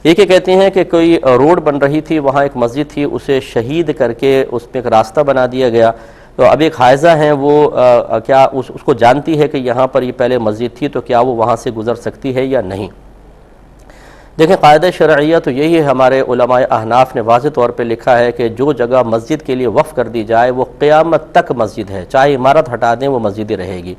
ایک یہ کہتے ہیں کہ کوئی روڈ بن رہی تھی، وہاں ایک مسجد تھی، اسے شہید کر کے اس پہ ایک راستہ بنا دیا گیا، تو اب ایک حائضہ ہیں وہ کیا اس کو جانتی ہے کہ یہاں پر یہ پہلے مسجد تھی، تو کیا وہ وہاں سے گزر سکتی ہے یا نہیں؟ دیکھیں قاعدہ شرعیہ تو یہی ہے، ہمارے علماء احناف نے واضح طور پہ لکھا ہے کہ جو جگہ مسجد کے لیے وقف کر دی جائے وہ قیامت تک مسجد ہے، چاہے عمارت ہٹا دیں وہ مسجد ہی رہے گی۔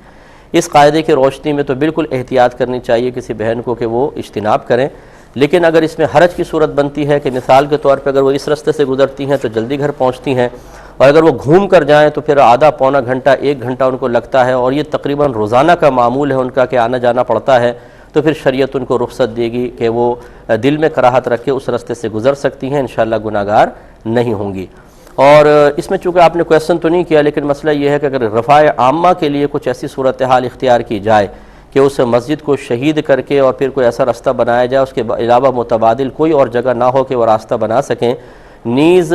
اس قاعدے کی روشنی میں تو بالکل احتیاط کرنی چاہیے کسی بہن کو کہ وہ اجتناب کریں، لیکن اگر اس میں حرج کی صورت بنتی ہے کہ مثال کے طور پہ اگر وہ اس راستے سے گزرتی ہیں تو جلدی گھر پہنچتی ہیں، اور اگر وہ گھوم کر جائیں تو پھر آدھا پونا گھنٹہ 1 گھنٹہ ان کو لگتا ہے، اور یہ تقریباً روزانہ کا معمول ہے ان کا کہ آنا جانا پڑتا ہے، تو پھر شریعت ان کو رخصت دے گی کہ وہ دل میں کراہت رکھ کے اس راستے سے گزر سکتی ہیں، انشاءاللہ گناہگار نہیں ہوں گی۔ اور اس میں چونکہ آپ نے کویسچن تو نہیں کیا، لیکن مسئلہ یہ ہے کہ اگر رفاع عامہ کے لیے کچھ ایسی صورتحال اختیار کی جائے کہ اس مسجد کو شہید کر کے اور پھر کوئی ایسا راستہ بنایا جائے اس کے علاوہ متبادل کوئی اور جگہ نہ ہو کہ وہ راستہ بنا سکیں، نیز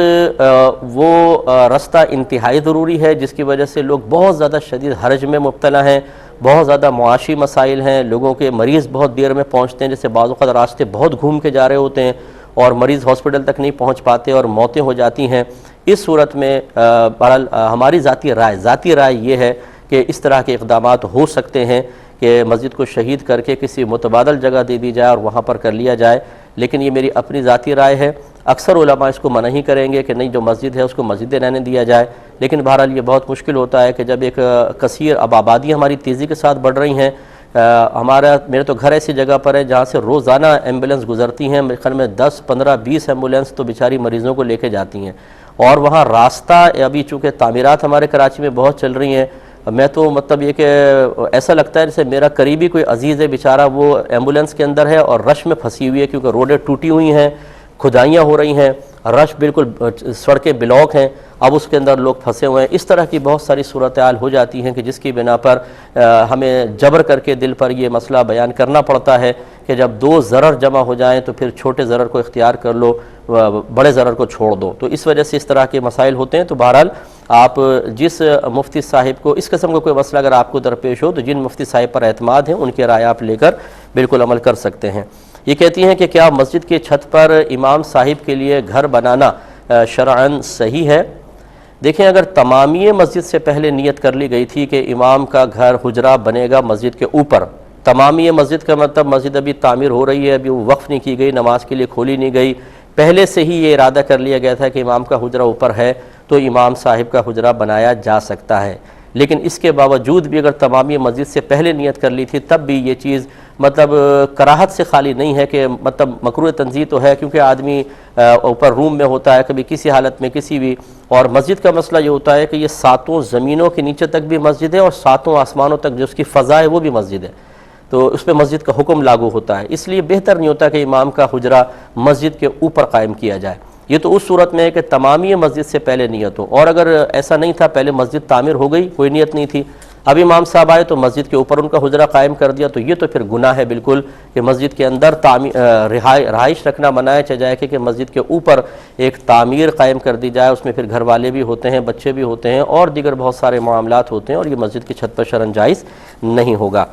وہ راستہ انتہائی ضروری ہے، جس کی وجہ سے لوگ بہت زیادہ شدید حرج میں مبتلا ہیں، بہت زیادہ معاشی مسائل ہیں، لوگوں کے مریض بہت دیر میں پہنچتے ہیں، جیسے بعض اوقات راستے بہت گھوم کے جا رہے ہوتے ہیں اور مریض ہاسپٹل تک نہیں پہنچ پاتے اور موتیں ہو جاتی ہیں۔ اس صورت میں بہرحال ہماری ذاتی رائے یہ ہے کہ اس طرح کے اقدامات ہو سکتے ہیں کہ مسجد کو شہید کر کے کسی متبادل جگہ دے دی جائے اور وہاں پر کر لیا جائے، لیکن یہ میری اپنی ذاتی رائے ہے۔ اکثر علماء اس کو منع ہی کریں گے کہ نہیں، جو مسجد ہے اس کو مسجد رہنے دیا جائے، لیکن بہرحال یہ بہت مشکل ہوتا ہے کہ جب ایک کثیر آبادی ہماری تیزی کے ساتھ بڑھ رہی ہیں، میرے تو گھر ایسی جگہ پر ہے جہاں سے روزانہ ایمبولینس گزرتی ہیں، میرے خیال میں 10 15 20 ایمبولینس تو بیچاری مریضوں کو لے کے جاتی ہیں، اور وہاں راستہ ابھی چونکہ تعمیرات ہمارے کراچی میں بہت چل رہی ہیں، میں تو مطلب یہ کہ ایسا لگتا ہے جیسے میرا قریبی کوئی عزیز ہے بیچارہ، وہ ایمبولینس کے اندر ہے اور رش میں پھنسی ہوئی ہے، کیونکہ روڈیں ٹوٹی ہوئی ہیں، کھدائیاں ہو رہی ہیں، رش بالکل سڑکیں بلاک ہیں، اب اس کے اندر لوگ پھنسے ہوئے ہیں۔ اس طرح کی بہت ساری صورتحال ہو جاتی ہیں کہ جس کی بنا پر ہمیں جبر کر کے دل پر یہ مسئلہ بیان کرنا پڑتا ہے کہ جب 2 ضرر جمع ہو جائیں تو پھر چھوٹے ضرر کو اختیار کر لو، بڑے ضرر کو چھوڑ دو، تو اس وجہ سے اس طرح کے مسائل ہوتے ہیں۔ تو بہرحال آپ جس مفتی صاحب کو اس قسم کا کوئی مسئلہ اگر آپ کو درپیش ہو تو جن مفتی صاحب پر اعتماد ہیں ان کی رائے آپ لے کر بالکل عمل کر سکتے ہیں۔ یہ کہتی ہیں کہ کیا مسجد کی چھت پر امام صاحب کے لیے گھر بنانا شرعاً صحیح ہے؟ دیکھیں، اگر تمامی مسجد سے پہلے نیت کر لی گئی تھی کہ امام کا گھر حجرہ بنے گا مسجد کے اوپر، تمامی مسجد کا مطلب مسجد ابھی تعمیر ہو رہی ہے، ابھی وہ وقف نہیں کی گئی، نماز کے لیے کھولی نہیں گئی، پہلے سے ہی یہ ارادہ کر لیا گیا تھا کہ امام کا حجرہ اوپر ہے، تو امام صاحب کا حجرہ بنایا جا سکتا ہے۔ لیکن اس کے باوجود بھی اگر تمامی مسجد سے پہلے نیت کر لی تھی تب بھی یہ چیز مطلب کراہت سے خالی نہیں ہے، کہ مطلب مکروہ تنزیہ تو ہے، کیونکہ آدمی اوپر روم میں ہوتا ہے کبھی کسی حالت میں کسی بھی، اور مسجد کا مسئلہ یہ ہوتا ہے کہ یہ 7 زمینوں کے نیچے تک بھی مسجد ہے اور 7 آسمانوں تک جو اس کی فضا ہے وہ بھی مسجد ہے، تو اس پہ مسجد کا حکم لاگو ہوتا ہے، اس لیے بہتر نہیں ہوتا کہ امام کا حجرہ مسجد کے اوپر قائم کیا جائے۔ یہ تو اس صورت میں ہے کہ تمامی مسجد سے پہلے نیت ہو، اور اگر ایسا نہیں تھا، پہلے مسجد تعمیر ہو گئی، کوئی نیت نہیں تھی، اب امام صاحب آئے تو مسجد کے اوپر ان کا حجرہ قائم کر دیا، تو یہ تو پھر گناہ ہے بالکل، کہ مسجد کے اندر رہائش رکھنا منع ہے، چاہے جائے کہ مسجد کے اوپر ایک تعمیر قائم کر دی جائے، اس میں پھر گھر والے بھی ہوتے ہیں، بچے بھی ہوتے ہیں، اور دیگر بہت سارے معاملات ہوتے ہیں، اور یہ مسجد کی چھت پر شرعاً جائز نہیں ہوگا۔